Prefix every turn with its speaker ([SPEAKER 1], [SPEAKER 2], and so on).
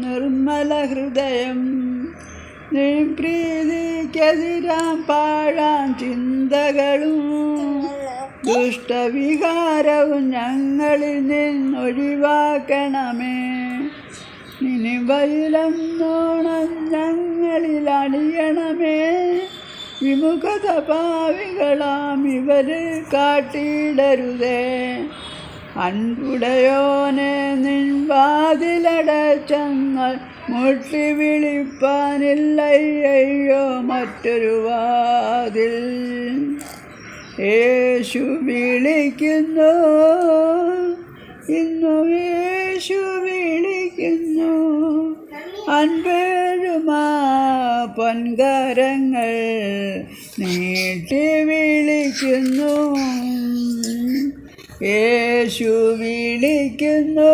[SPEAKER 1] നിർമ്മല ഹൃദയം. നീ പ്രീതിക്കെതിരാം പാഴാൻ ചിന്തകളും ദുഷ്ടവികാരവും ഞങ്ങളിൽ നിന്നൊഴിവാക്കണമേ. നിനിവയിലെന്നോണം ഞങ്ങളിൽ അണിയണമേ. വിമുഖത പാവികളാം ഇവര് കാട്ടിയിടരുതേ. അൻപുടയോനെ നിൻ വാതിലടച്ചങ്ങൾ മുട്ടി വിളിപ്പാനില്ലയ്യോ മറ്റൊരു വാതിൽ. യേശു വിളിക്കുന്നു, ഇന്നു യേശു വിളിക്കുന്നു. അൻപേഴുമാ പൊൻകരങ്ങൾ നീട്ടി വിളിക്കുന്നു. യേശു വിളിക്കുന്നു.